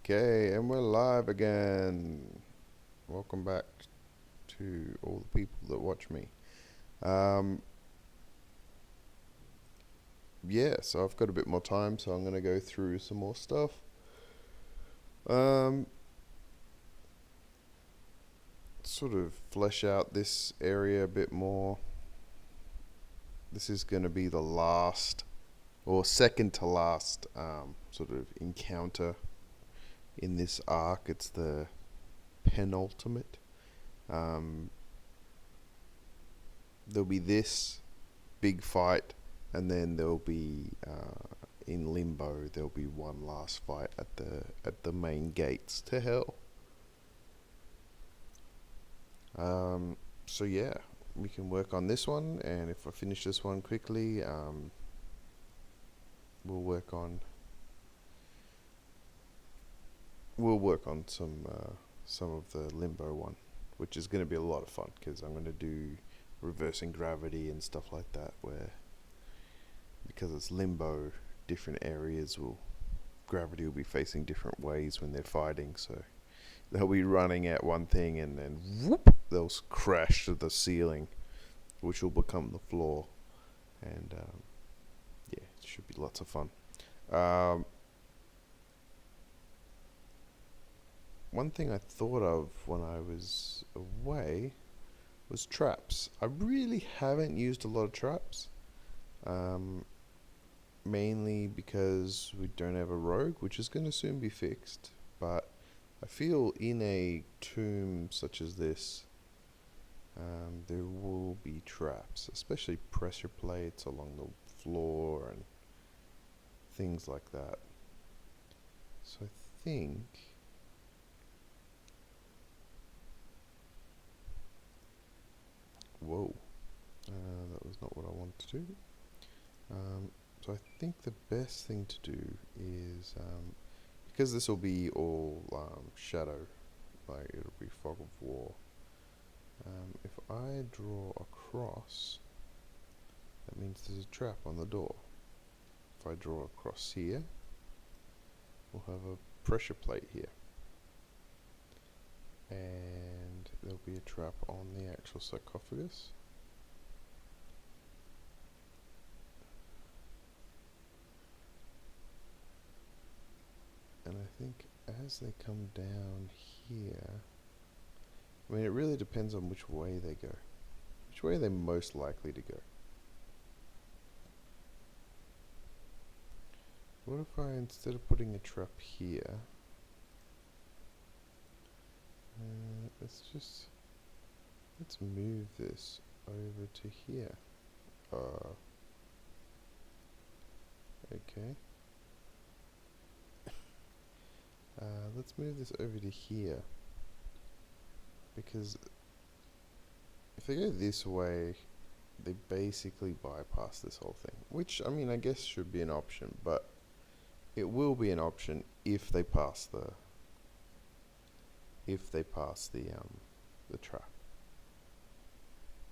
Okay, and we're live again. Welcome back to all the people that watch me. Um, yeah, so I've got a bit more time, so I'm going to go through some more stuff. Um, Sort of flesh out this area a bit more. This is going to be the last, or second to last, sort of encounter in this arc. It's the penultimate. Um, there'll be this big fight, and then there'll be in limbo. There'll be one last fight at the main gates to hell. So yeah, we can work on this one, and if I finish this one quickly, we'll work on some of the limbo one, which is going to be a lot of fun because I'm going to do reversing gravity and stuff like that, where because it's limbo, different areas will gravity will be facing different ways when they're fighting, so they'll be running at one thing and then whoop, they'll crash to the ceiling, which will become the floor, and yeah, it should be lots of fun. One thing I thought of when I was away was traps. I really haven't used a lot of traps. Mainly because we don't have a rogue, which is going to soon be fixed. But I feel in a tomb such as this, there will be traps, especially pressure plates along the floor and things like that. So I think whoa, that was not what I wanted to do. So I think the best thing to do is, because this will be all shadow, like it'll be fog of war. If I draw a cross, that means there's a trap on the door. If I draw a cross here, we'll have a pressure plate here. And there'll be a trap on the actual sarcophagus. And I think as they come down here, I mean, it really depends on which way they go. Which way are they most likely to go? What if I, instead of putting a trap here, let's move this over to here. Okay. Let's move this over to here, because if they go this way, they basically bypass this whole thing, which, I mean, I guess should be an option, but it will be an option if they pass the trap,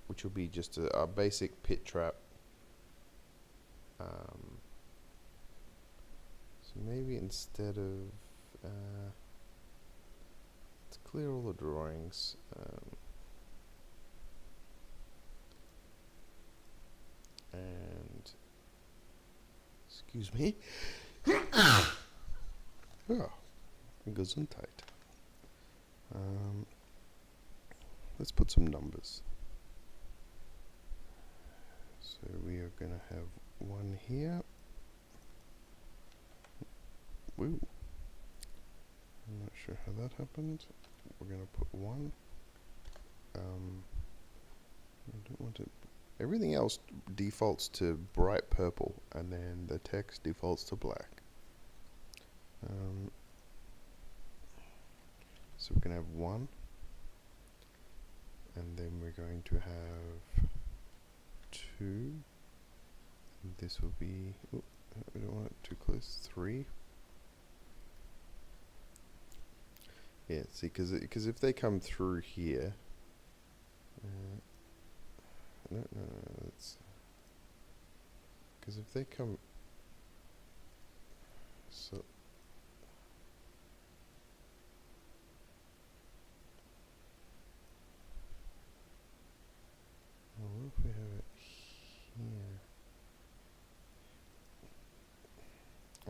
which will be just a basic pit trap. So maybe instead of let's clear all the drawings. And excuse me. Oh, Gesundheit. Let's put some numbers. So we are going to have one here. Woo. I'm not sure how that happened. We're going to put one. I don't want to. Everything else defaults to bright purple, and then the text defaults to black. So we're going to have one, and then we're going to have two, and this will be, we don't want it too close, three. Yeah, see, because if they come through here, no, that's, because if they come, so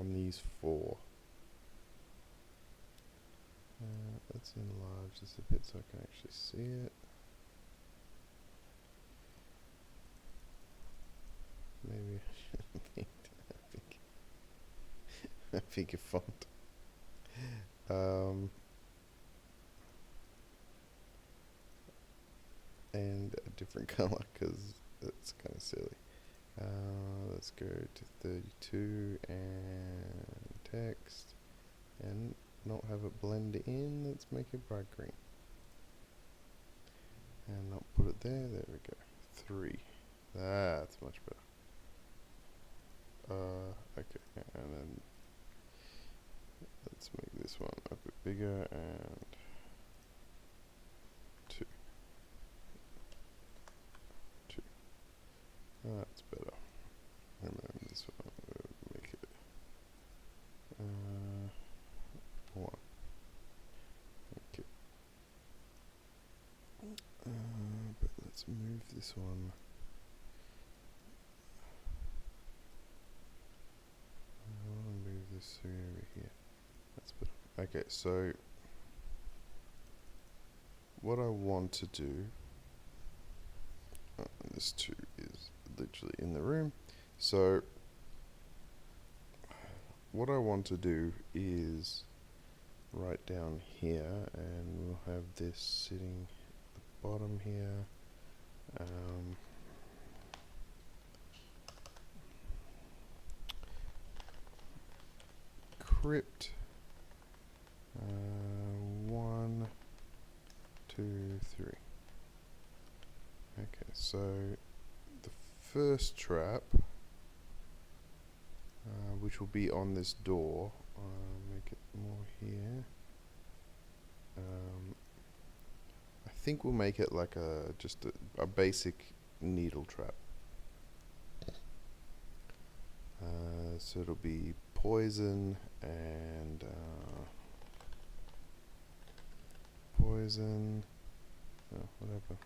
on these four. Let's enlarge this a bit so I can actually see it. Maybe I should make a bigger font. And a different color because it's kind of silly. Let's go to 32 and text and not have it blend in. Let's make it bright green and not put it there. There we go. 3. That's much better. Okay, and then let's make this one a bit bigger and 2. That's better. And then this one, make it 1. Okay. But let's move this one. I want to move this over here. That's better. Okay, so what I want to do, this 2 is literally in the room. So what I want to do is right down here, and we'll have this sitting at the bottom here. Crypt 1, 2, 3. Okay, so the first trap, which will be on this door, make it more here. I think we'll make it like just a basic needle trap. So it'll be poison and poison, whatever.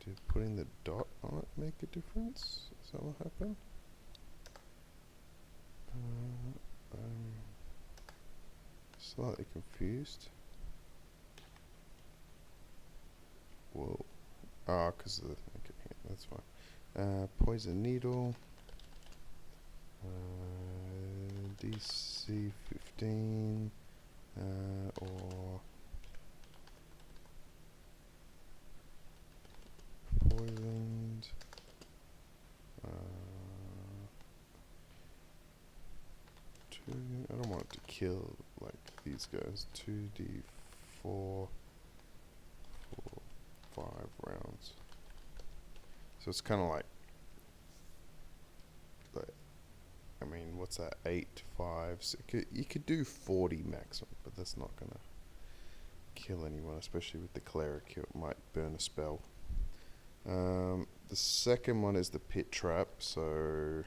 Did putting the dot on it make a difference? Is that what happened? I'm slightly confused. Whoa. Because of the... Okay, yeah, that's fine. Poison needle. DC 15. Or... poisoned. I don't want it to kill like these guys. 2d4 for 5 rounds. So it's kind of like, I mean, what's that? 8, 5. So you could do 40 maximum, but that's not gonna kill anyone, especially with the cleric. It might burn a spell. The second one is the pit trap. So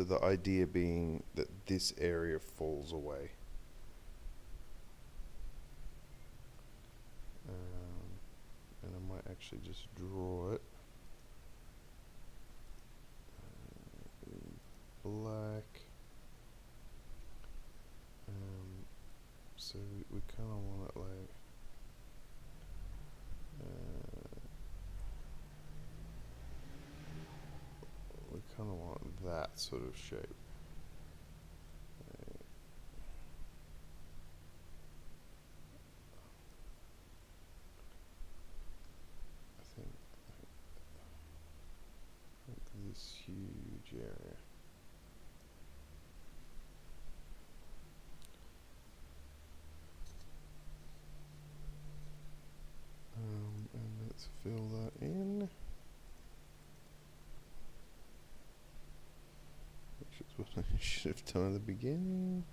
the idea being that this area falls away. And I might actually just draw it. Black. So we kind of want it like... we kind of want that sort of shape. I think this huge area. And let's fill that in. Which is what I should have done at the beginning.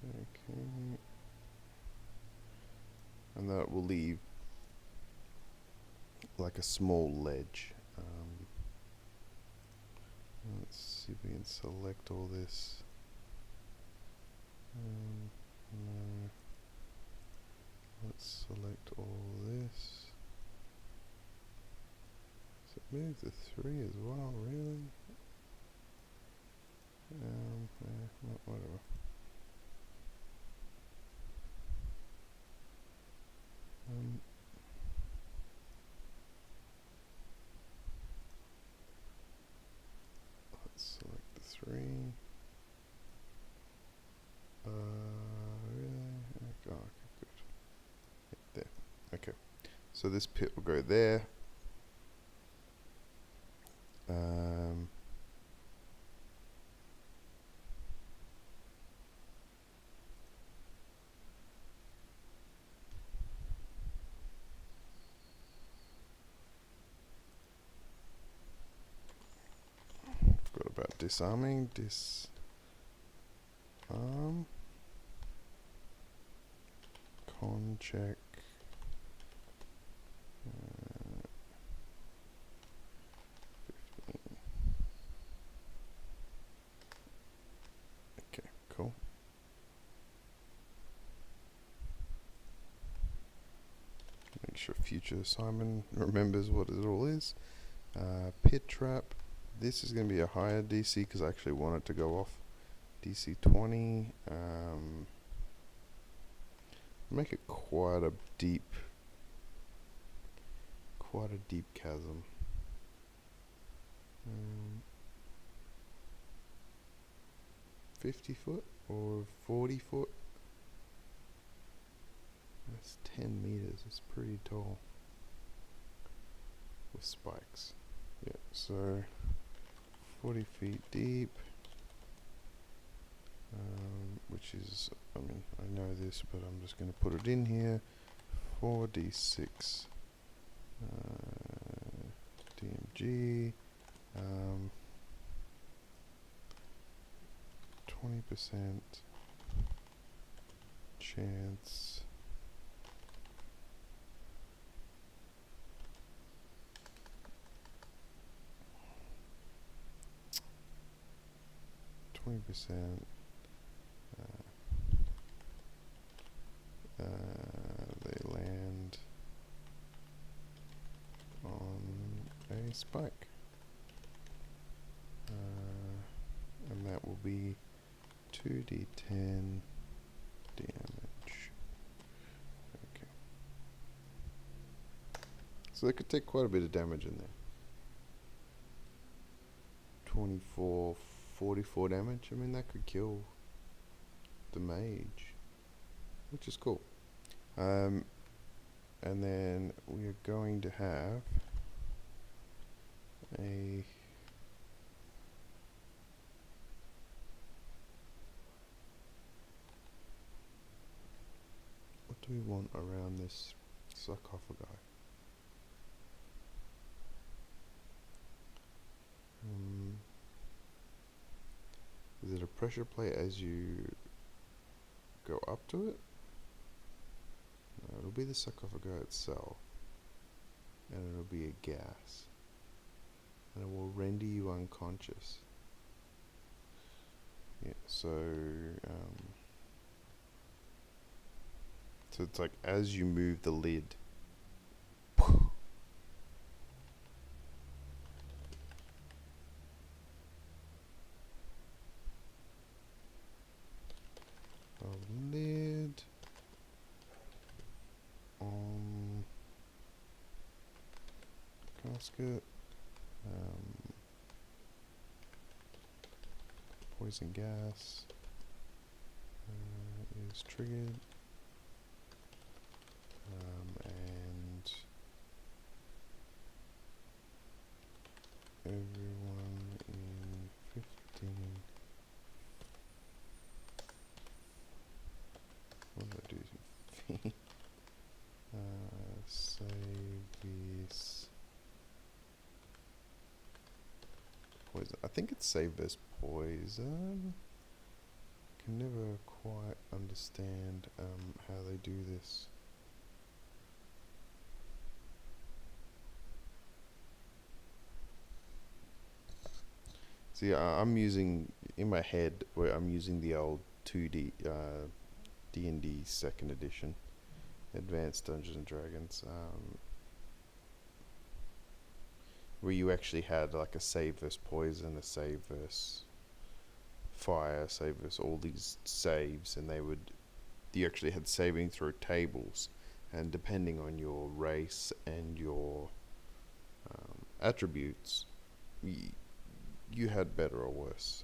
Okay. and that will leave like a small ledge. Let's see if we can select all this. No. Let's select all this. Does it move the 3 as well, really? Whatever. Let's select the 3. Really? Oh, okay, good. Yeah, there. Okay. So this pit will go there. Forgot about disarming. Disarm. Con check. 15. Okay, cool. Make sure future Simon remembers what it all is. Pit trap. This is going to be a higher DC because I actually want it to go off. DC 20. Make it quite a deep chasm. 50 foot or 40 foot. That's 10 meters. It's pretty tall with spikes. Yeah, so 40 feet deep, which is, I mean, I know this, but I'm just going to put it in here. 4d6 DMG, 20% chance. They land on a spike, and that will be 2d10 damage. Okay, so they could take quite a bit of damage in there. 24, 44 damage. I mean, that could kill the mage, which is cool. And then we are going to have a what do we want around this sarcophagi? Is it a pressure plate as you go up to it? No, it'll be the sarcophagus itself, and it'll be a gas, and it will render you unconscious. Yeah, so it's like as you move the lid, lid on casket, poison gas is triggered, and everyone in 15. What did I do? Save this poison. I think it's save this poison. Can never quite understand how they do this. See, I'm using in my head where I'm using the old 2D D&D second edition, Advanced Dungeons and Dragons, where you actually had like a save versus poison, a save versus fire, save versus all these saves, and you actually had saving throw tables, and depending on your race and your attributes, you had better or worse.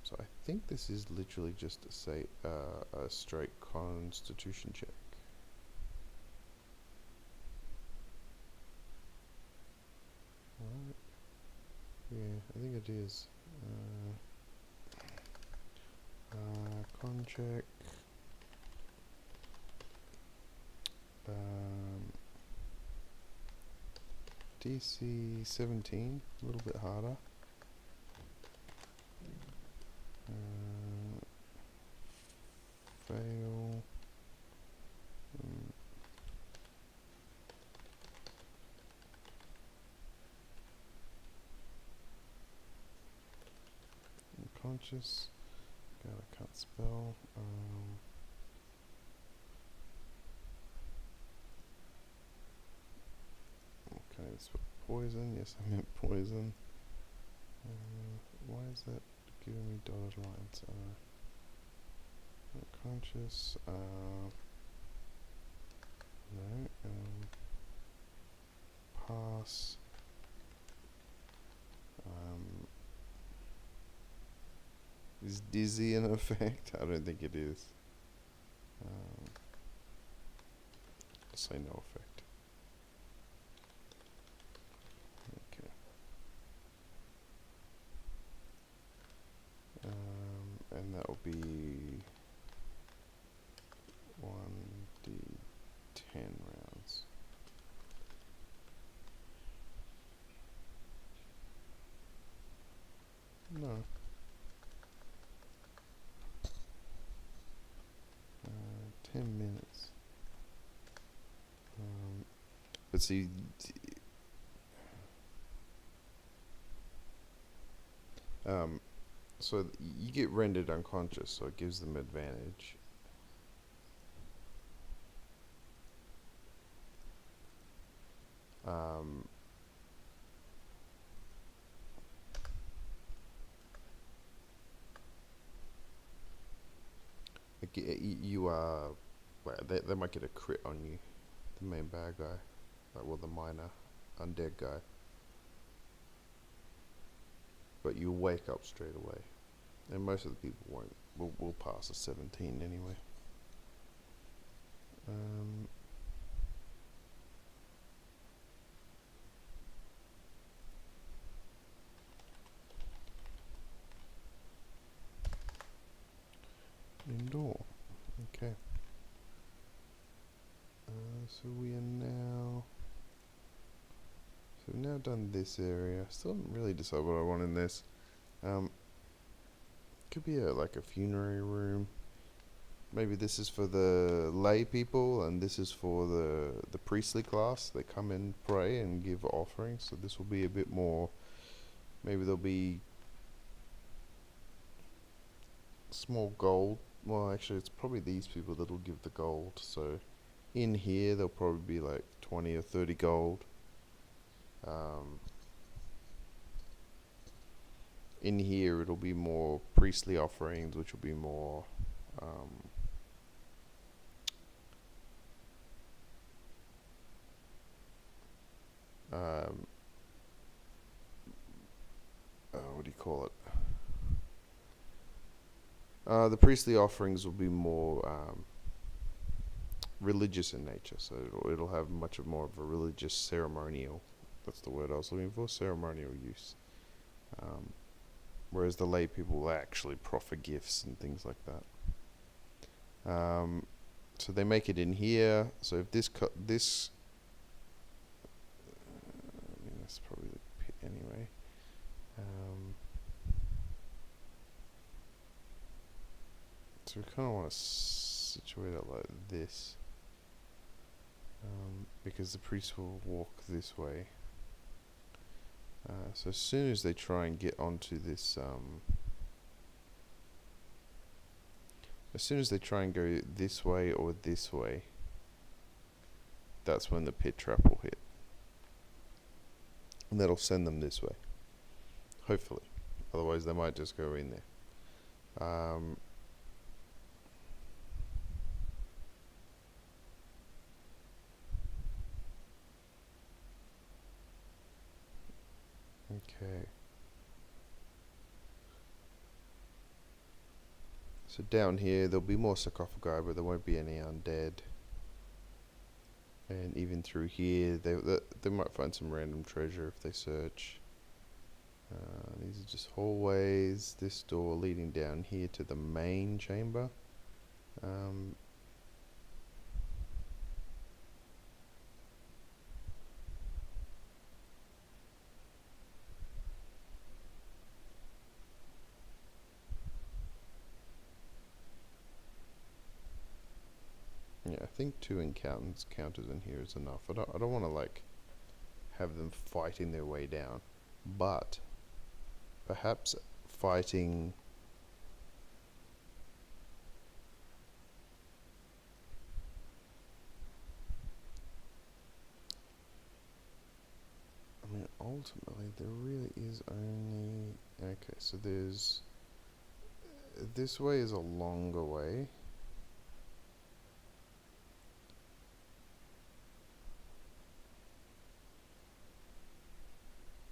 So I think this is literally just a straight Constitution check. Right. Yeah, I think it is. Con check. DC 17, a little bit harder. Fail. Unconscious. God, I can't spell. Okay, let's put poison. Yes, I meant poison. Why is that giving me dotted lines? Unconscious. No. Pass. Is dizzy an effect? I don't think it is. I'll say no effect. Okay. And that will be 1d10 rounds. No. 10 minutes. But see, so you get rendered unconscious, so it gives them advantage. You well, they might get a crit on you, the main bad guy, the minor undead guy, but you wake up straight away, and most of the people won't. Will pass a 17 anyway. Indoor. Okay. So we've now done this area. Still haven't really decided what I want in this. Could be like a funerary room. Maybe this is for the lay people, and this is for the priestly class. They come and pray and give offerings. So this will be a bit more. Maybe there'll be small gold. Well, actually, it's probably these people that'll give the gold. So in here, there'll probably be like 20 or 30 gold. In here, it'll be more priestly offerings, which will be more. What do you call it? The priestly offerings will be more religious in nature, so it'll have much more of a religious ceremonial. That's the word I was looking for, ceremonial use. Whereas the lay people will actually proffer gifts and things like that. So they make it in here. So if this I mean, that's probably the pit anyway. So we kind of want to situate it like this, because the priest will walk this way. So as soon as they try and get onto this, as soon as they try and go this way or this way, that's when the pit trap will hit. And that'll send them this way. Hopefully. Otherwise they might just go in there. Okay. So down here there'll be more sarcophagi, but there won't be any undead. And even through here, they might find some random treasure if they search. These are just hallways. This door leading down here to the main chamber. Yeah, I think 2 encounters in here is enough. I don't want to like have them fighting their way down, but perhaps fighting. I mean, ultimately, there really is only. Okay, so there's. This way is a longer way.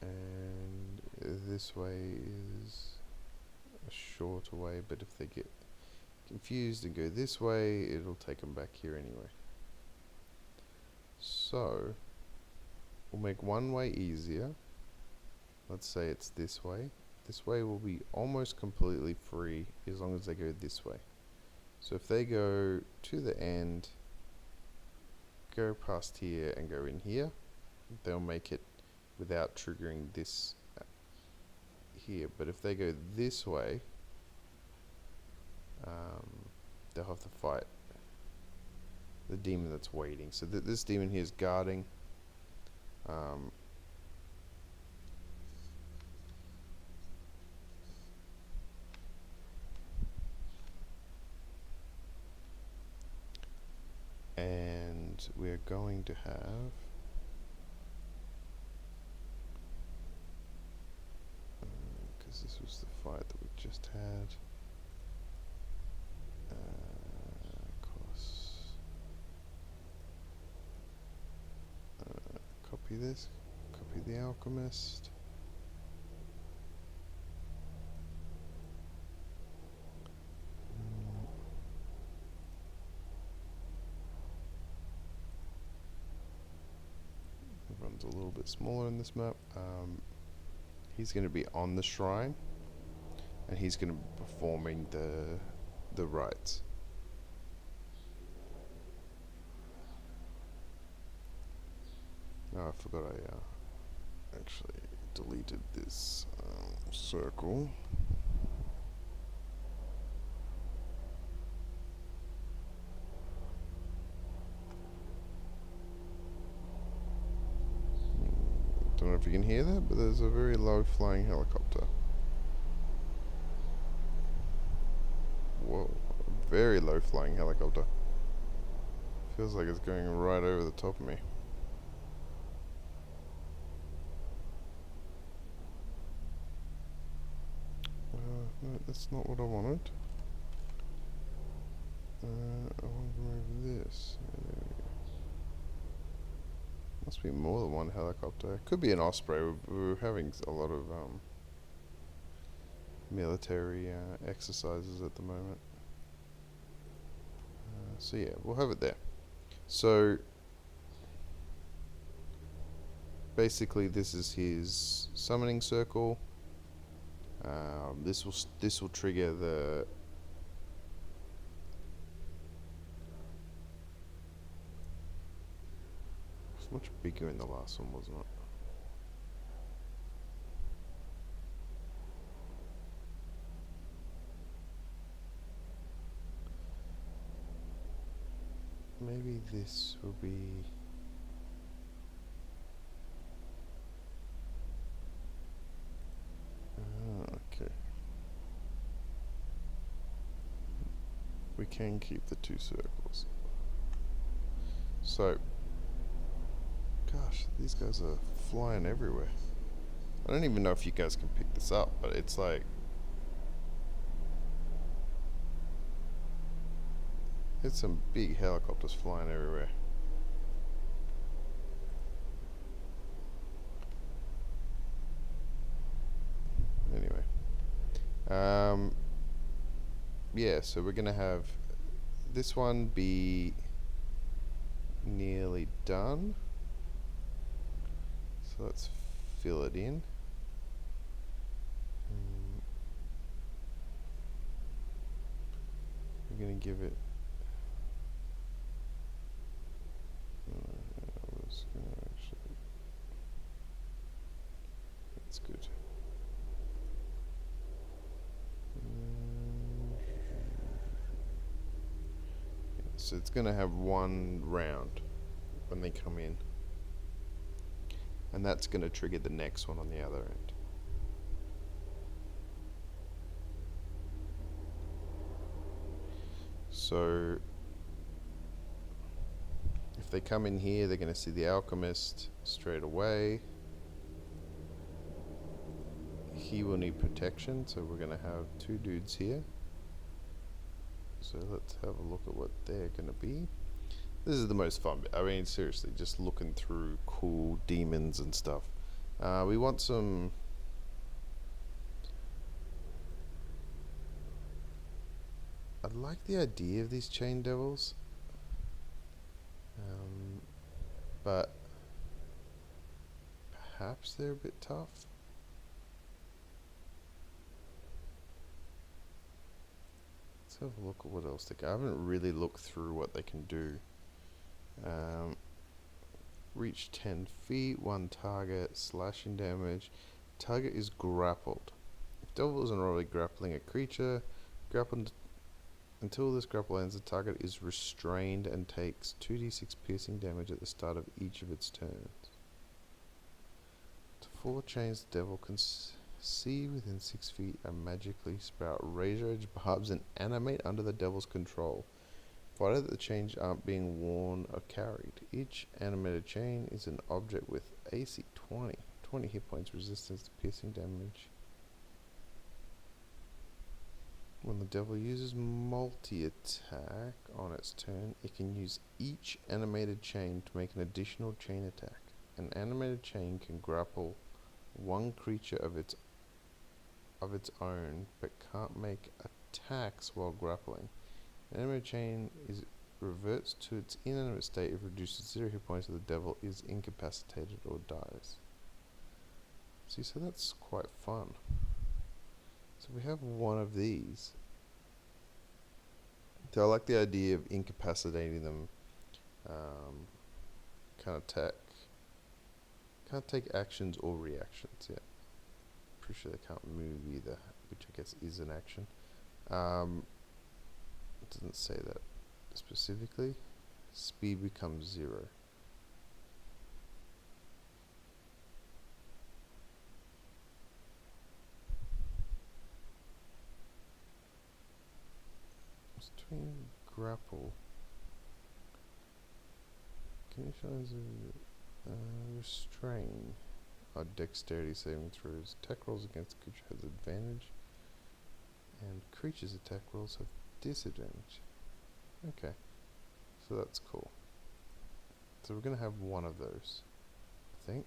And this way is a shorter way, but if they get confused and go this way, it'll take them back here anyway. So we'll make one way easier. Let's say it's this way. This way will be almost completely free as long as they go this way. So if they go to the end, go past here and go in here, they'll make it without triggering this here. But if they go this way, they'll have to fight the demon that's waiting. So this demon here is guarding. And we're going to have because this was the fight that we just had. Copy this, copy the alchemist. Everyone's a little bit smaller in this map. He's going to be on the shrine, and he's going to be performing the rites. Oh, I forgot I actually deleted this circle. Don't know if you can hear that, but there's a very low flying helicopter. Whoa, very low flying helicopter. Feels like it's going right over the top of me. No, that's not what I wanted. I want to remove this. There we go. Must be more than one helicopter. It could be an Osprey. We're having a lot of military exercises at the moment. So yeah, we'll have it there. So basically, this is his summoning circle. This will trigger the. It's much bigger in the last one, wasn't it? Maybe this will be. we can keep the 2 circles. So, gosh, these guys are flying everywhere. I don't even know if you guys can pick this up, but it's like, there's some big helicopters flying everywhere. Anyway, yeah, so we're gonna have this one be nearly done. So let's fill it in. We're gonna give it. I was gonna actually. That's good. So it's gonna have one round when they come in, and that's gonna trigger the next one on the other end. So if they come in here, they're gonna see the alchemist straight away. He will need protection, so we're gonna have 2 dudes here. So let's have a look at what they're gonna be. This is the most fun bit. I mean, seriously, just looking through cool demons and stuff. We want some. I like the idea of these chain devils, but perhaps they're a bit tough. Let's have a look at what else they can. I haven't really looked through what they can do. Reach 10 feet, 1 target, slashing damage. Target is grappled. If devil isn't already grappling a creature, grappled until this grapple ends, the target is restrained and takes 2d6 piercing damage at the start of each of its turns. To 4 chains, the devil can see within 6 feet and magically sprout razor-edged barbs and animate under the devil's control, provided that the chains aren't being worn or carried. Each animated chain is an object with AC 20 hit points, resistance to piercing damage. When the devil uses multi-attack on its turn, it can use each animated chain to make an additional chain attack. An animated chain can grapple 1 creature of its own, but can't make attacks while grappling. An animated chain reverts to its inanimate state if it reduces 0 hit points if the devil is incapacitated or dies. See, so that's quite fun. So we have one of these. So I like the idea of incapacitating them. Can't take actions or reactions. Yeah, pretty sure they can't move either, which I guess is an action. It doesn't say that specifically. Speed becomes 0. Between grapple, conditions of restrain are dexterity saving throws. Attack rolls against the creature has advantage, and creatures' attack rolls have disadvantage. Okay, so that's cool. So we're gonna have one of those, I think.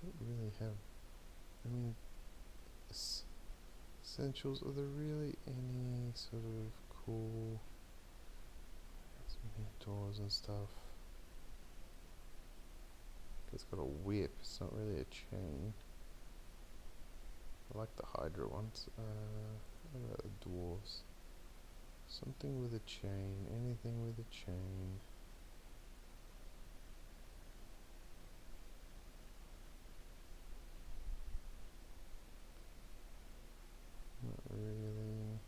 Don't really have. I mean, essentials. Are there really any sort of cool doors and stuff? It's got a whip. It's not really a chain. I like the Hydra ones. What about the dwarves? Something with a chain. Anything with a chain. Not really.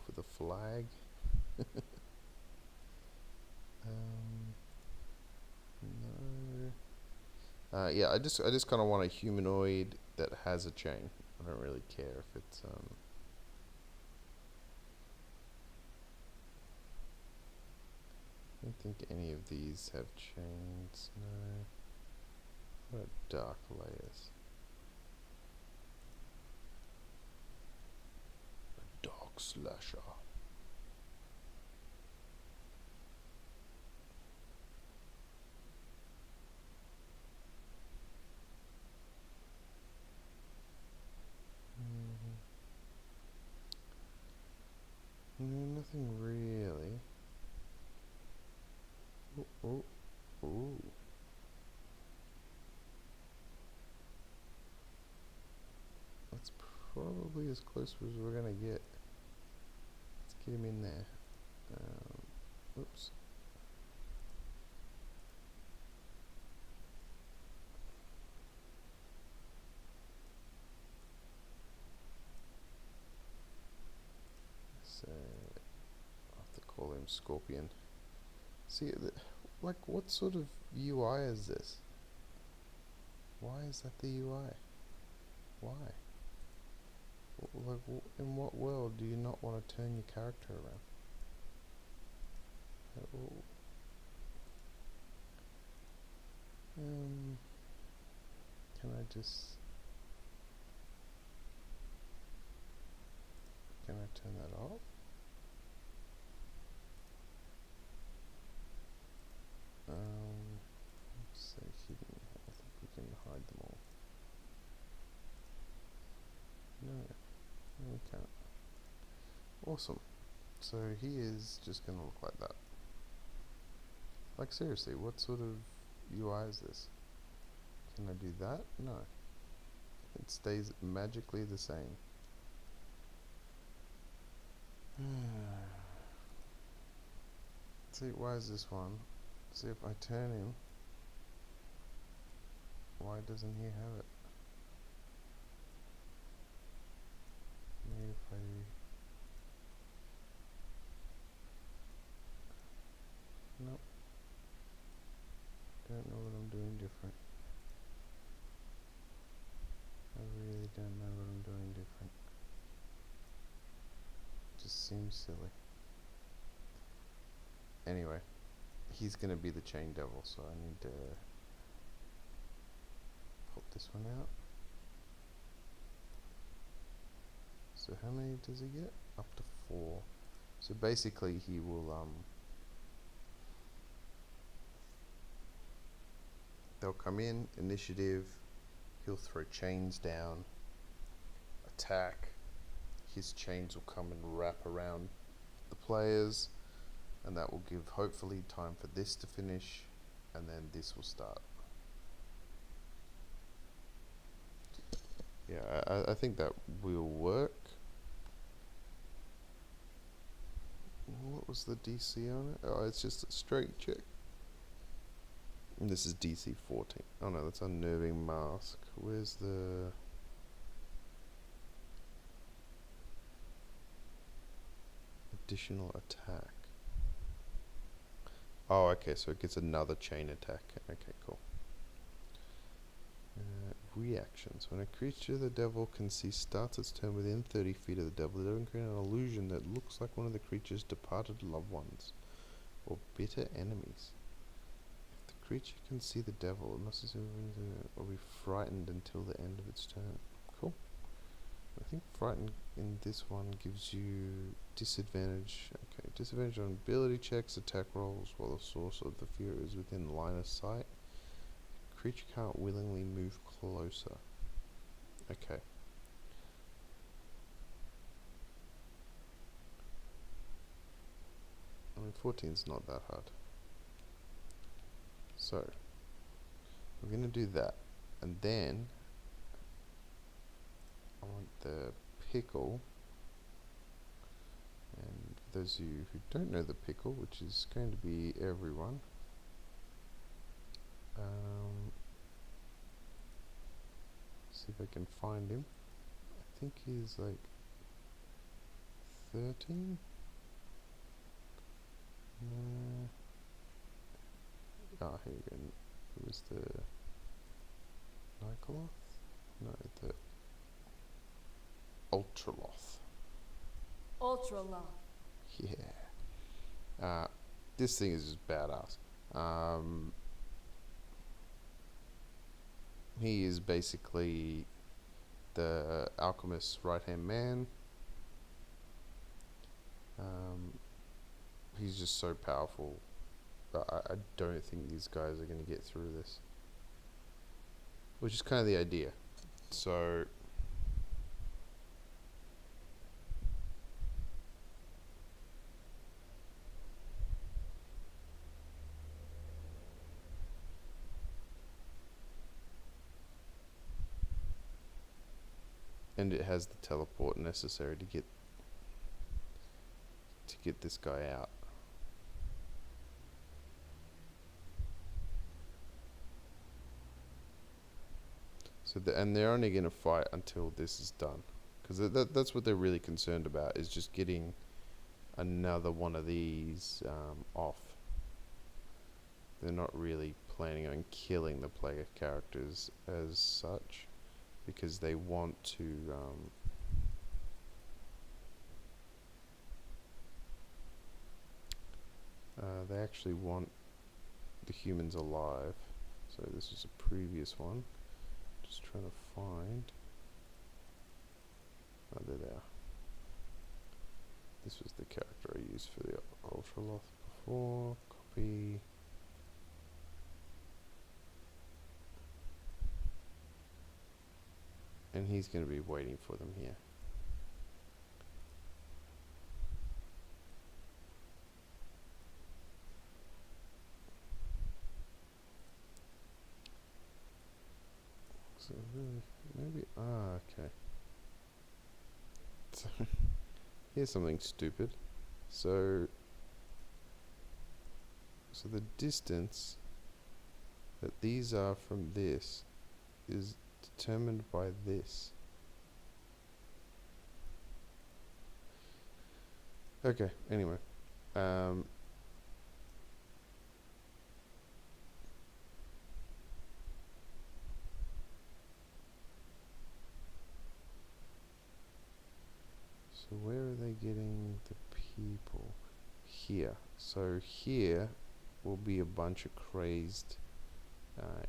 with a flag. No. Yeah, I just kind of want a humanoid that has a chain. I don't really care if it's I don't think any of these have chains. No. What about dark layers? A dog slasher. No, nothing really. Oh, oh. That's probably as close as we're gonna get. Let's get him in there. Oops. So I'll have to call him Scorpion. See, like, what sort of UI is this? Why is that the UI? Why? Like, in what world do you not want to turn your character around? Can I just... Can I turn that off? Let's say hidden. I think we can hide them all. No, we can't. Awesome. So he is just gonna look like that. Like, seriously, what sort of UI is this? Can I do that? No. It stays magically the same. See, why is this one? See, if I turn him, why doesn't he have it? Maybe if I... Nope. Don't know what I'm doing different. I really don't know what I'm doing different. Just seems silly. Anyway, he's gonna be the chain devil, so I need to pop this one out. So how many does he get? Up to 4. So basically he will they'll come in, initiative, he'll throw chains down, attack, his chains will come and wrap around the players, and that will give hopefully time for this to finish, and then this will start. Yeah, I think that will work. What was the DC on it? Oh, it's just a straight check. And this is DC 14. Oh no, that's unnerving mask. Where's the... additional attack? Oh, okay, so it gets another chain attack. Okay, cool. Reactions. When a creature the devil can see starts its turn within 30 feet of the devil, the devil can create an illusion that looks like one of the creature's departed loved ones or bitter enemies. If the creature can see the devil, it must assume or be frightened until the end of its turn. Cool. I think frightened in this one gives you disadvantage. Okay, disadvantage on ability checks, attack rolls, while the source of the fear is within line of sight. Creature can't willingly move closer. Okay. I mean, 14's not that hard. So, we're going to do that. And then, I want the pickle. And for those of you who don't know the pickle, which is going to be everyone, see if I can find him. I think he's like 13? Ah, here we go. It was the Nikoloth? No, the Ultraloth. Ultraloth. Yeah. This thing is just badass. He is basically the alchemist's right-hand man. He's just so powerful. But I don't think these guys are going to get through this. Which is kind of the idea. So... and it has the teleport necessary to get this guy out. So and they're only going to fight until this is done, because that's what they're really concerned about, is just getting another one of these off. They're not really planning on killing the player characters as such, because they want to they actually want the humans alive. So this was a previous one. Just trying to find. Oh, there they are. This was the character I used for the Ultraloth before. Copy. And he's going to be waiting for them here. So really, maybe, okay. So here's something stupid. So the distance that these are from this is determined by this. Okay, anyway. So where are they getting the people? Here. So here will be a bunch of crazed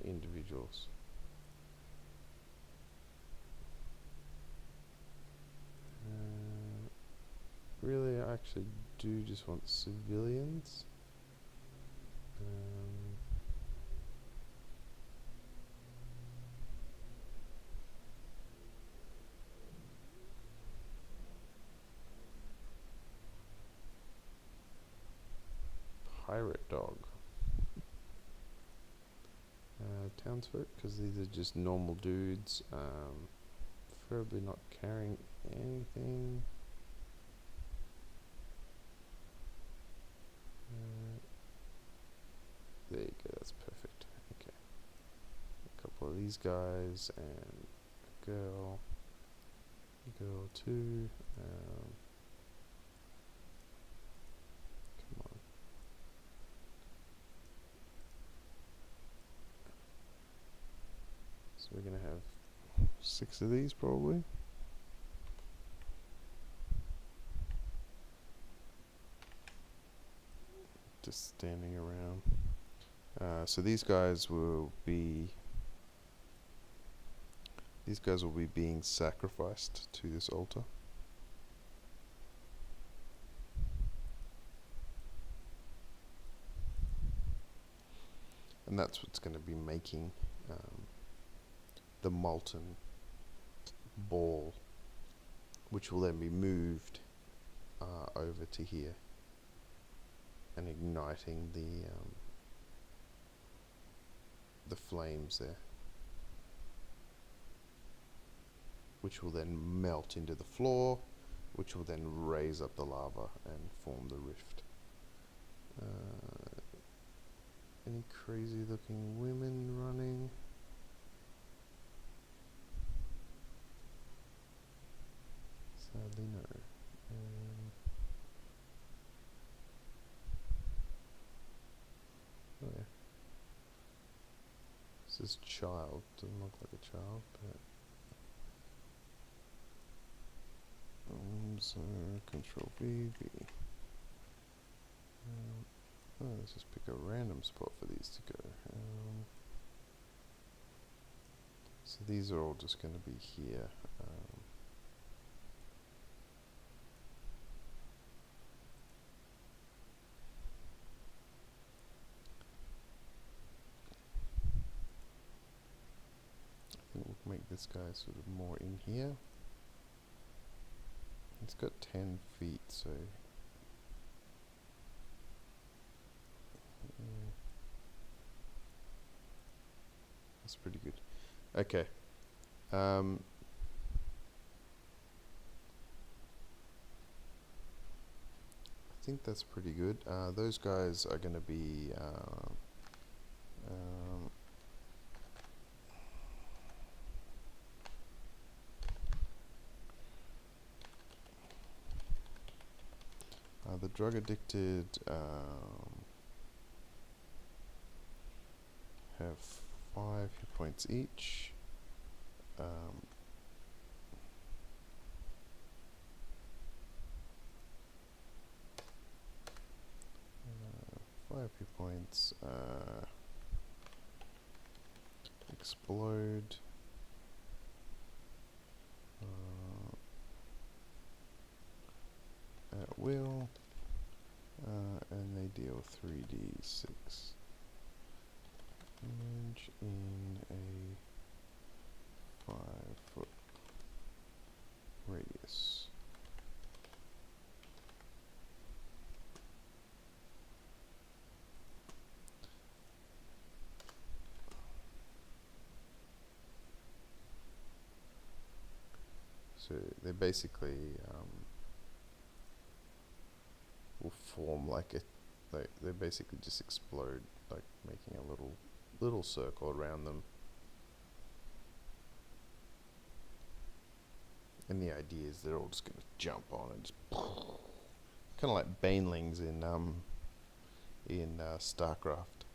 individuals. Really, I actually do just want civilians. Pirate dog. Townsfolk, because these are just normal dudes. Preferably not carrying anything. There you go, that's perfect. Okay. A couple of these guys and a girl. Girl too. Come on. So we're going to have 6 of these probably. Just standing around. So these guys will be being sacrificed to this altar. And that's what's going to be making the molten ball, which will then be moved over to here and igniting the flames there, which will then melt into the floor, which will then raise up the lava and form the rift. Any crazy looking women running? Sadly no. This is child. Doesn't look like a child, but so Control V. Let's just pick a random spot for these to go. So these are all just going to be here. I think we'll make this guy sort of more in here. It's got 10 feet, so that's pretty good. Okay. I think that's pretty good. Those guys are going to be the drug addicted have 5 hit points each. 5 hit points. Explode. At will. And they deal 3d6 damage in a 5-foot radius. So they basically will form like they basically just explode, like making a little circle around them. And the idea is they're all just going to jump on and just kind of like banelings in StarCraft.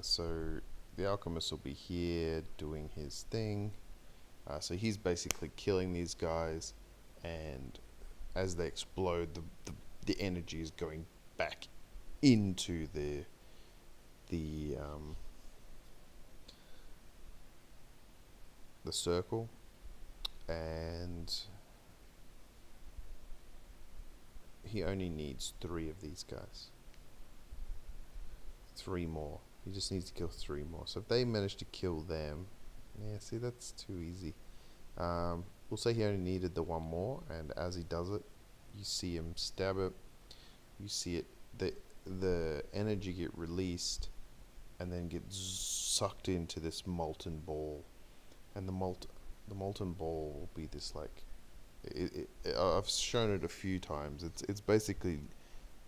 So the alchemist will be here doing his thing. So he's basically killing these guys, and as they explode, the energy is going back into the circle, and he only needs 3 of these guys. 3 more. He just needs to kill 3 more. So if they manage to kill them, yeah, see, that's too easy. We'll say he only needed the 1 more, and as he does it, you see him stab it. You see it, the energy get released, and then get sucked into this molten ball, and the molten ball will be this like, I've shown it a few times. It's basically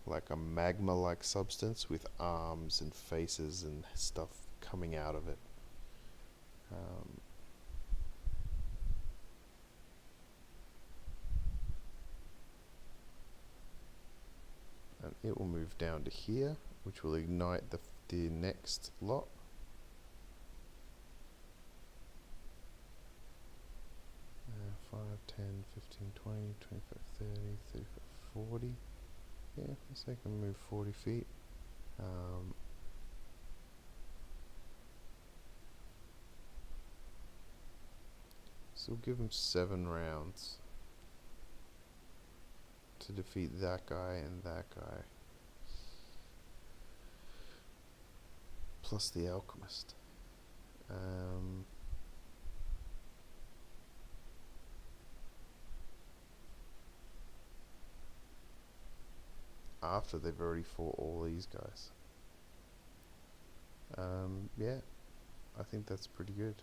like a magma-like substance with arms and faces and stuff coming out of it. And it will move down to here, which will ignite the next lot. Uh, 5, 10, 15, 20, 25, 30, 35, 40. Yeah, let's say I can move 40 feet. So we'll give him 7 rounds to defeat that guy and that guy, plus the alchemist. After they've already fought all these guys. Yeah, I think that's pretty good.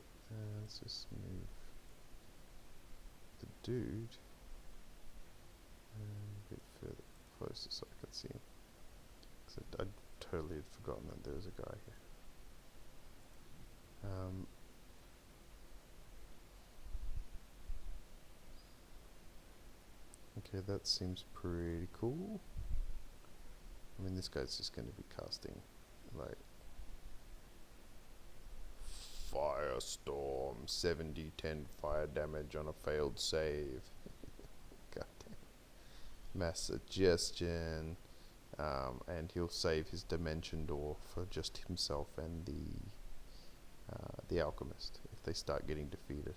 Let's just move the dude a bit further closer so I can see him. Because I totally had forgotten that there was a guy here. Okay, that seems pretty cool. I mean, this guy's just going to be casting, like, Firestorm, 70-10 fire damage on a failed save. God damn. Mass suggestion. And he'll save his dimension door for just himself and the alchemist if they start getting defeated.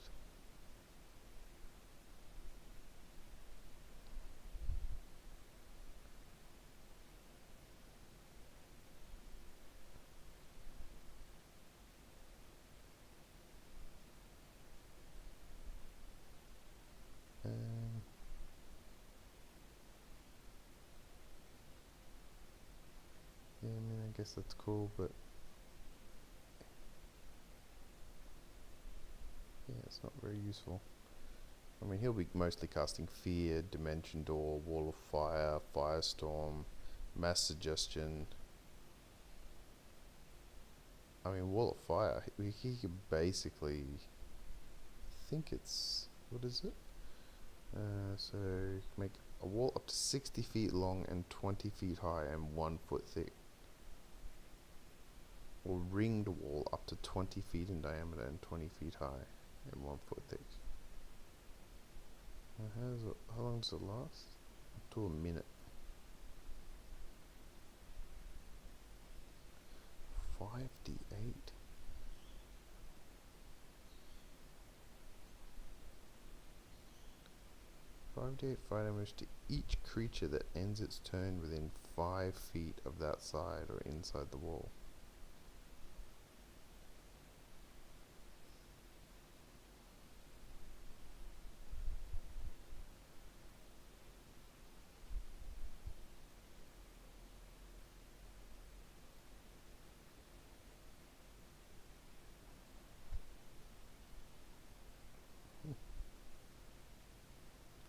Yeah, I mean, I guess that's cool, but yeah, it's not very useful. I mean, he'll be mostly casting Fear, Dimension Door, Wall of Fire, Firestorm, Mass Suggestion. I mean, Wall of Fire, he could basically, I think it's, what is it? So, make a wall up to 60 feet long and 20 feet high and 1 foot thick. Or ringed wall up to 20 feet in diameter and 20 feet high and 1 foot thick. How long does it last? Up to a minute. 5d8. Fire damage to each creature that ends its turn within 5 feet of that side or inside the wall.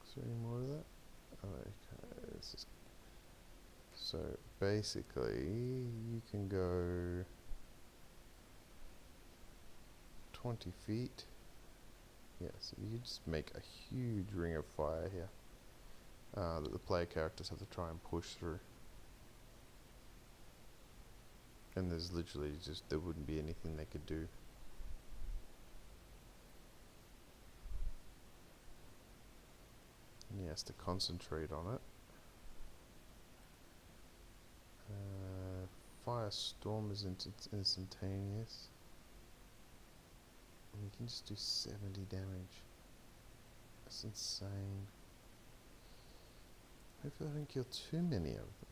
Is there any more of that? Okay, so basically you can go 20 feet. Yeah, so you just make a huge ring of fire here that the player characters have to try and push through. And there's literally just, there wouldn't be anything they could do. And he has to concentrate on it. Firestorm is instantaneous. And you can just do 70 damage. That's insane. Hopefully I don't kill too many of them.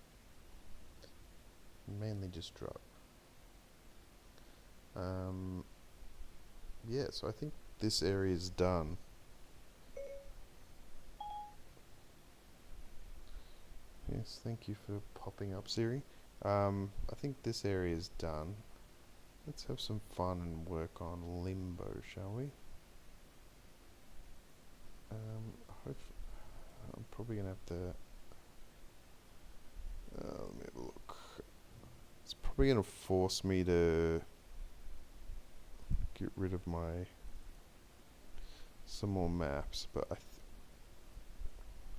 Mainly just drop. Yeah, so I think this area is done. Yes, thank you for popping up, Siri. I think this area is done. Let's have some fun and work on Limbo, shall we? I'm probably gonna have to. Let me have a look. It's probably gonna force me to get rid of some more maps, but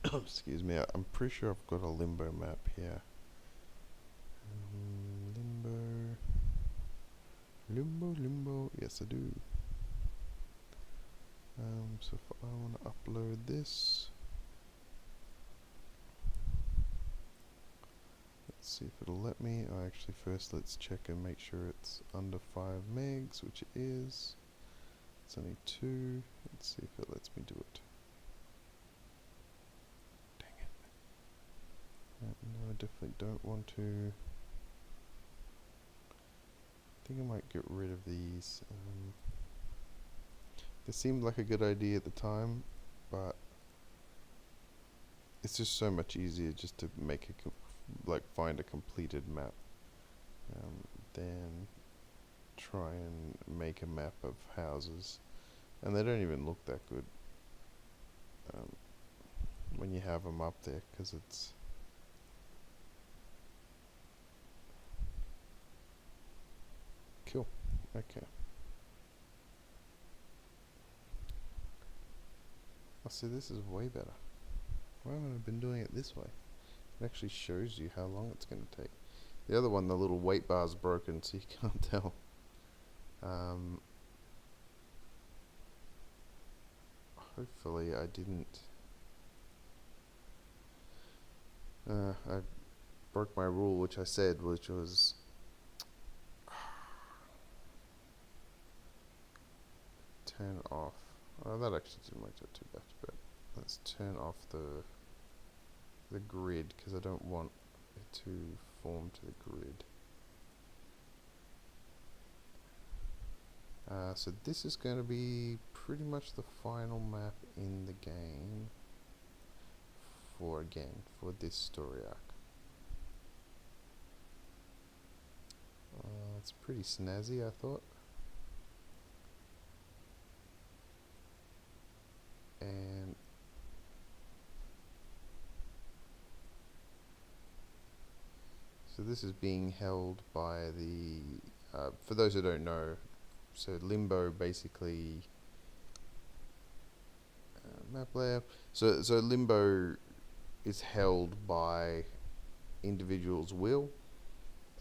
excuse me, I'm pretty sure I've got a Limbo map here. Limbo, yes I do. So if I want to upload this, let's see if it'll let me. Actually first let's check and make sure it's under 5 megs, which it is. It's only 2. Let's see if it lets me do it. Dang it. No, I definitely don't want to. I think I might get rid of these. This seemed like a good idea at the time, but it's just so much easier just to make find a completed map than try and make a map of houses, and they don't even look that good when you have them up there, because it's cool. Okay. Oh, see, this is way better. Why haven't I been doing it this way? It actually shows you how long it's going to take. The other one, the little weight bar's broken, so you can't tell. hopefully I didn't. I broke my rule, which I said, which was turn off. Oh, that actually didn't make that too bad, but let's turn off the grid because I don't want it to form to the grid. So this is going to be pretty much the final map in the game for this story arc. It's pretty snazzy, I thought. And so this is being held by the, for those who don't know, so Limbo basically, map layer. So Limbo is held by individual's will,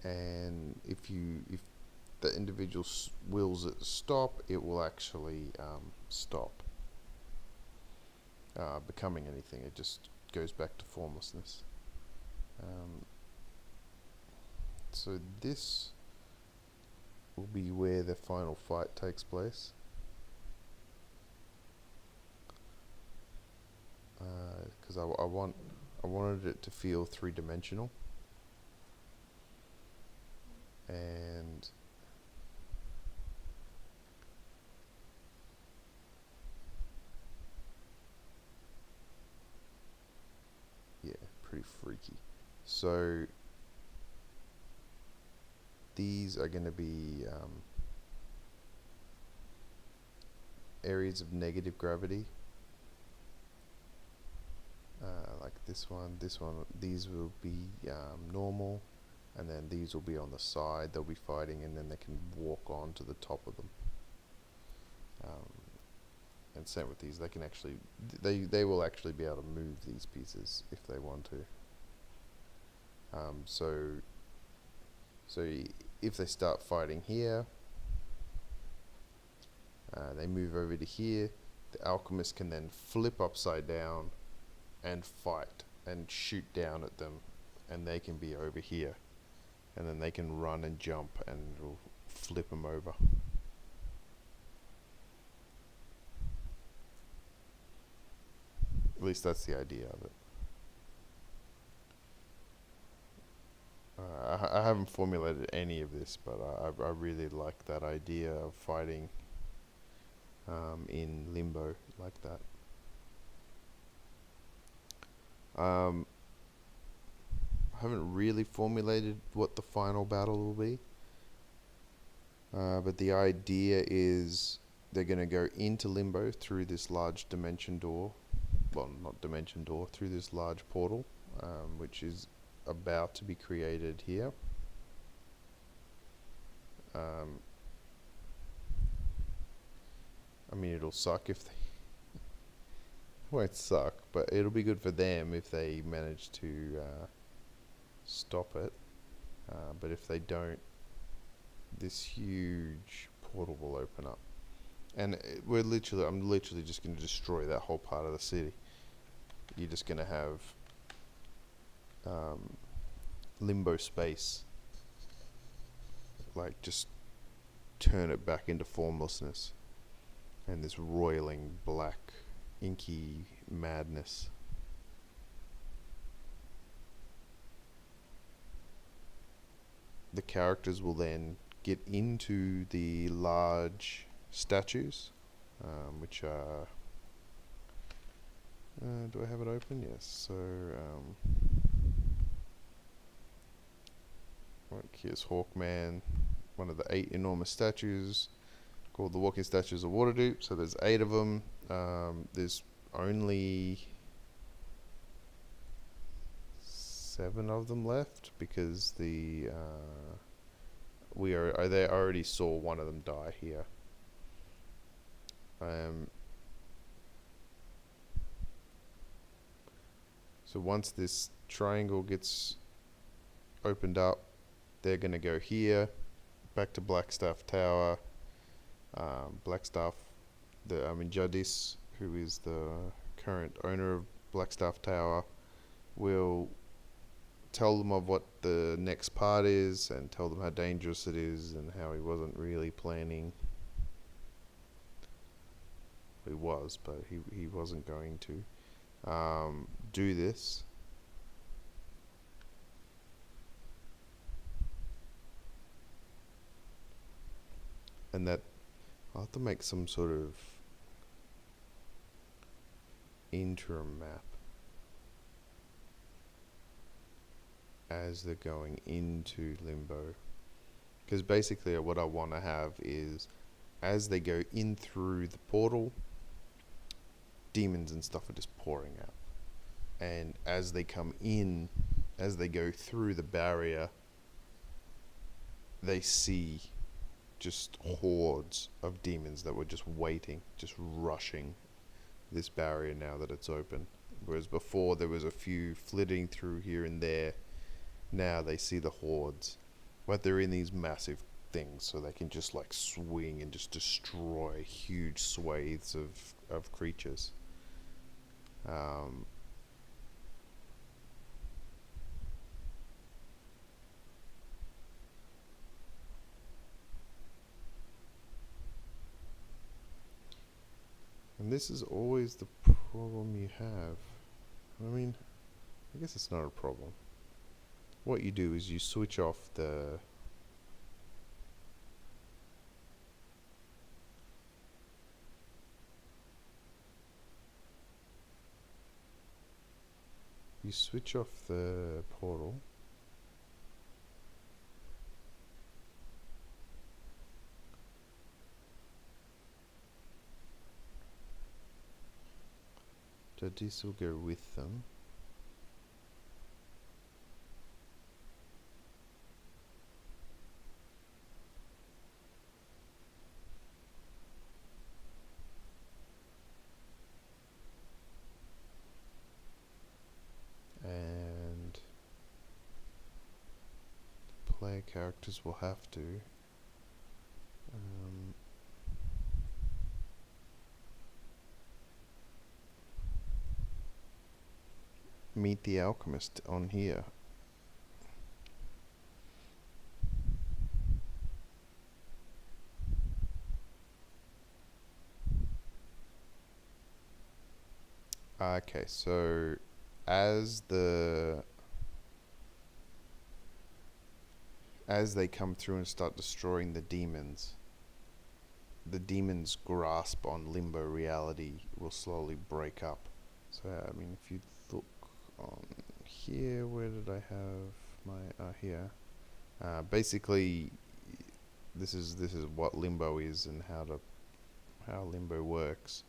and if the individual wills it stop, it will actually stop becoming anything. It just goes back to formlessness. So this will be where the final fight takes place. Because I wanted it to feel three-dimensional, and yeah, pretty freaky. So these are going to be areas of negative gravity, like this one, these will be normal, and then these will be on the side. They'll be fighting, and then they can walk on to the top of them. And same with these, they can actually, they will actually be able to move these pieces if they want to. So if they start fighting here, they move over to here. The alchemist can then flip upside down and fight and shoot down at them, and they can be over here, and then they can run and jump, and it'll flip them over. At least that's the idea of it. I haven't formulated any of this, but I really like that idea of fighting in Limbo like that. I haven't really formulated what the final battle will be, but the idea is they're going to go into Limbo through this large dimension door, well, not dimension door, through this large portal, which is about to be created here. I mean, it'll suck if they won't suck, but it'll be good for them if they manage to stop it. But if they don't, this huge portal will open up, and I'm literally just going to destroy that whole part of the city. You're just going to have Limbo space, like just turn it back into formlessness, and this roiling black inky madness. The characters will then get into the large statues, which are, do I have it open? Yes. So here's Hawkman, one of the 8 enormous statues called the walking statues of Waterdeep. So there's 8 of them. There's only 7 of them left because they already saw one of them die here. So once this triangle gets opened up, they're going to go here, back to Blackstaff Tower. Blackstaff, Jadis who is the current owner of Blackstaff Tower, will tell them of what the next part is and tell them how dangerous it is and how he wasn't really planning. He was, but he wasn't going to do this. And that I'll have to make some sort of interim map as they're going into Limbo. Because basically what I want to have is, as they go in through the portal, demons and stuff are just pouring out. And as they come in, as they go through the barrier, they see just hordes of demons that were just waiting, just rushing this barrier now that it's open. Whereas before there was a few flitting through here and there. Now they see the hordes, but they're in these massive things, so they can just like swing and just destroy huge swathes of creatures. And this is always the problem you have. I mean, I guess it's not a problem. What you do is you switch off the portal. So this will go with them. And player characters will have to meet the alchemist on here. Okay, so as they come through and start destroying the demons grasp on limbo reality will slowly break up. So I mean, if you look on here, where did I have my here? Basically, this is what limbo is and how limbo works.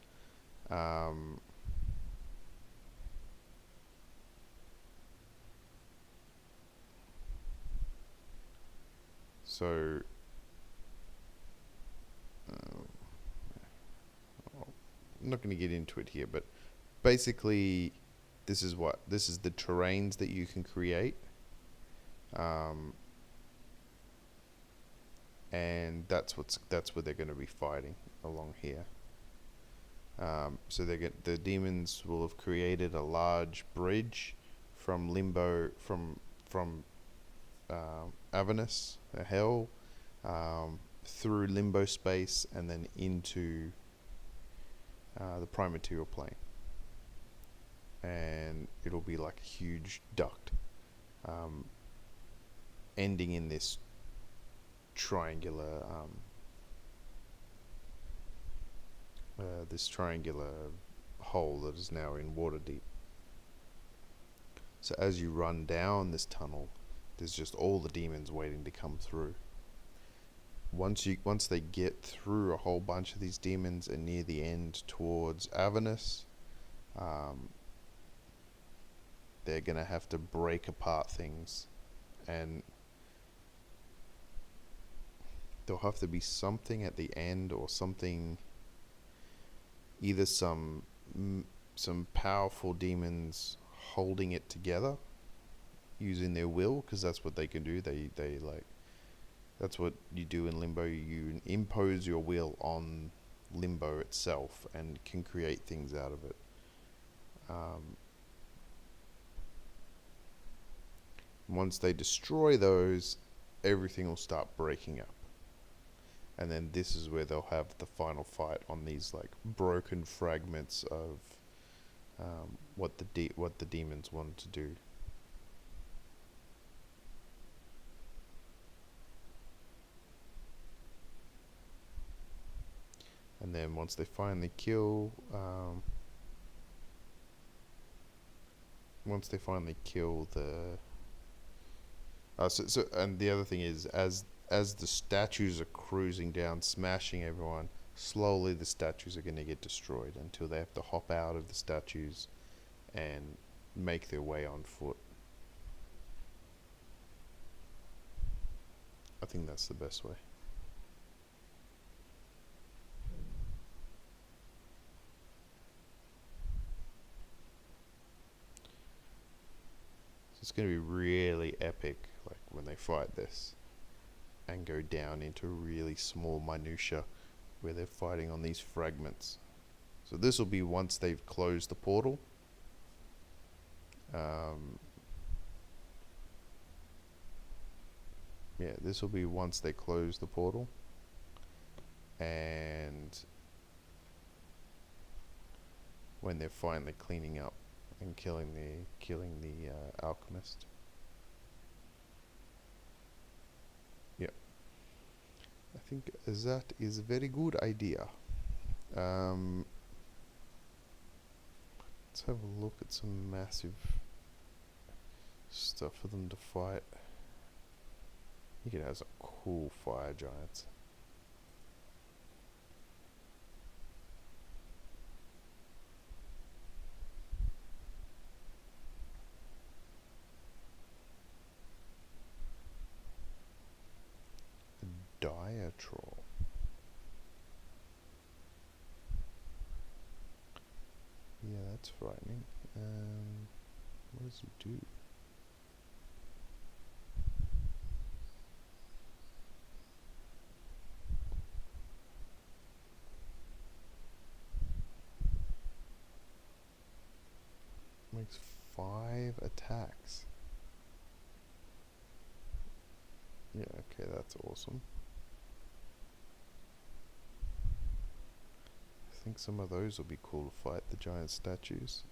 So I'm not going to get into it here, but basically this is the terrains that you can create, and that's where they're going to be fighting along here. So the demons will have created a large bridge from Limbo, from Avernus, Hell, through Limbo space, and then into the prime material plane. And it'll be like a huge duct, ending in this triangular hole that is now in Waterdeep. So as you run down this tunnel, there's just all the demons waiting to come through. Once they get through a whole bunch of these demons and near the end towards Avernus, they're gonna have to break apart things, and there'll have to be something at the end, or something, either some powerful demons holding it together using their will, because that's what they can do. They that's what you do in Limbo. You impose your will on limbo itself and can create things out of it. Once they destroy those, everything will start breaking up. And then this is where they'll have the final fight on these like broken fragments of what the demons wanted to do. And then once they finally kill, the and the other thing is, as the statues are cruising down, smashing everyone, slowly the statues are going to get destroyed until they have to hop out of the statues and make their way on foot. I think that's the best way. So it's going to be really epic, like when they fight this and go down into really small minutia where they're fighting on these fragments. So this will be once they've closed the portal. Yeah, this will be once they close the portal, and when they're finally cleaning up and killing the alchemist. Yeah, I think that is a very good idea. Let's have a look at some massive stuff for them to fight. I think it has some cool fire giants. Diatrol. Yeah, that's frightening. What does it do? Makes 5 attacks. Yeah, okay, that's awesome. I think some of those will be cool to fight the giant statues.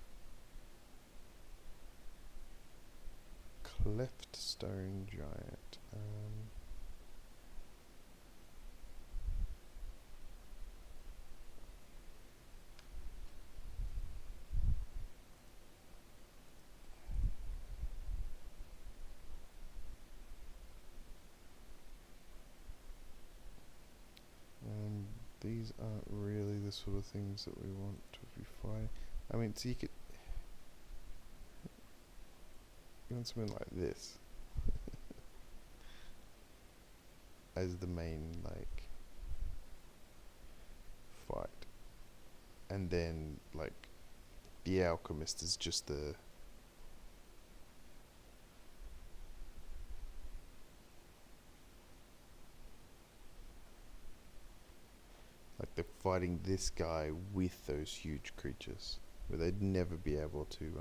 Cleft stone giant. These aren't really the sort of things that we want to be fighting. I mean, so you want something like this as the main like fight, and then like the alchemist is just the like they're fighting this guy with those huge creatures where they'd never be able to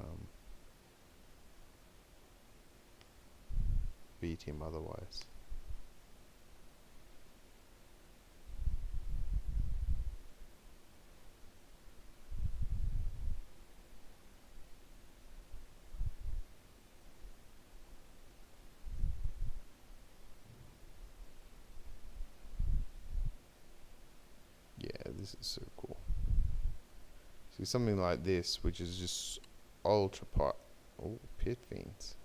beat him otherwise. Yeah, this is so cool. See, something like this, which is just ultra pot. Oh, pit fiends.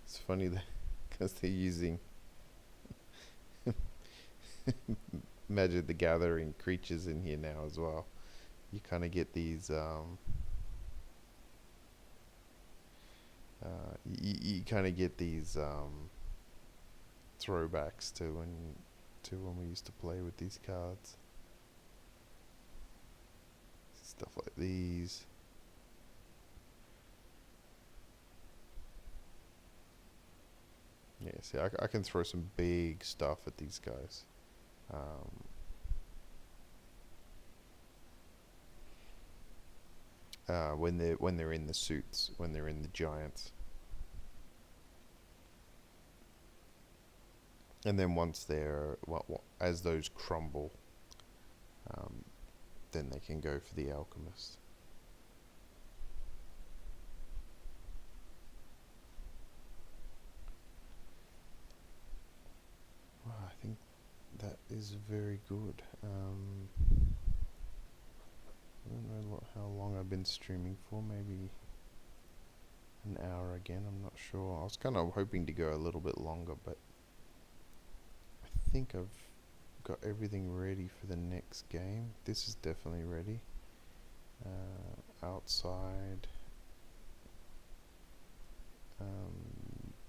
It's funny that because they're using Magic the Gathering creatures in here now as well. You kind of get these. You kind of get these throwbacks to when we used to play with these cards. Stuff like these. Yeah, see, I can throw some big stuff at these guys. when they're in the suits, when they're in the giants. And then once they're as those crumble, um, then they can go for the alchemist. Wow, I think that is very good. I don't know how long I've been streaming for. Maybe an hour again. I'm not sure. I was kind of hoping to go a little bit longer, but I think I've got everything ready for the next game. This is definitely ready. Outside.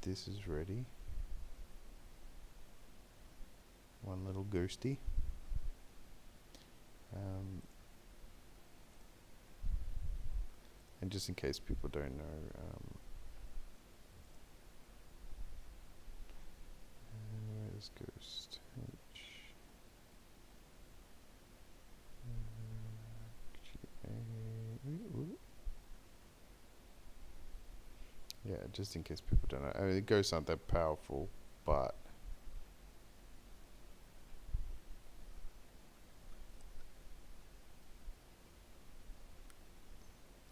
This is ready. One little ghosty. And just in case people don't know, where's Ghost? Yeah, just in case people don't know. I mean, the ghosts aren't that powerful, but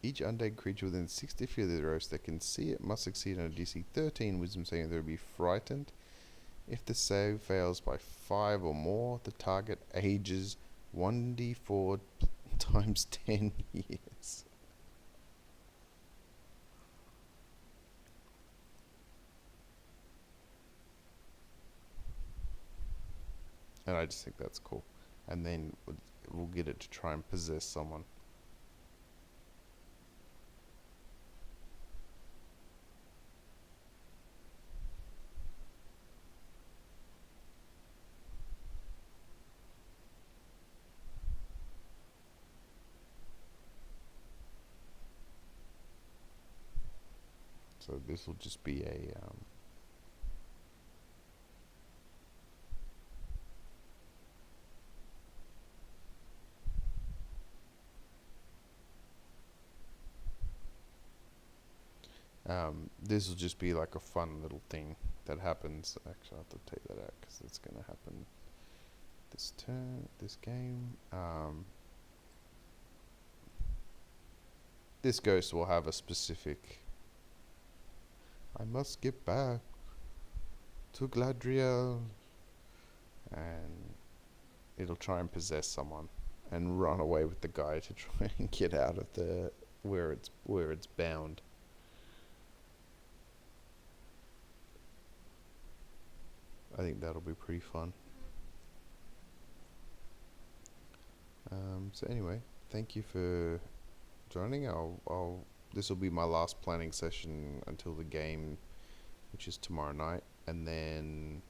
each undead creature within 60 feet of the roast that can see it must succeed on a DC 13 Wisdom saving throw to be frightened. If the save fails by 5 or more, the target ages 1d4 times 10 years. And I just think that's cool. And then we'll get it to try and possess someone. So this will just be a this will just be like a fun little thing that happens. Actually, I'll have to take that out because it's going to happen this turn, this game. This ghost will have a specific. I must get back to Gladriel, and it'll try and possess someone and run away with the guy to try and get out of the where it's bound. I think that'll be pretty fun. So anyway, thank you for joining. This will be my last planning session until the game, which is tomorrow night, and then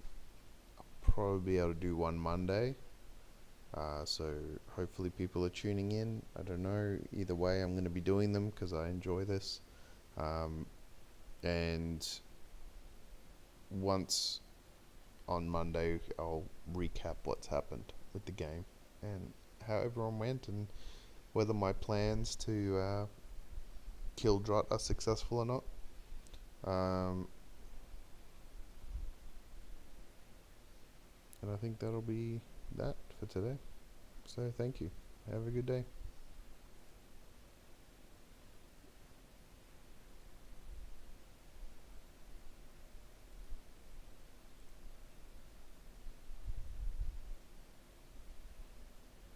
I'll probably be able to do one Monday. So hopefully people are tuning in. I don't know. Either way, I'm going to be doing them because I enjoy this. And once on Monday, I'll recap what's happened with the game and how everyone went and whether my plans to kill Drot are successful or not. And I think that'll be that for today. So thank you. Have a good day.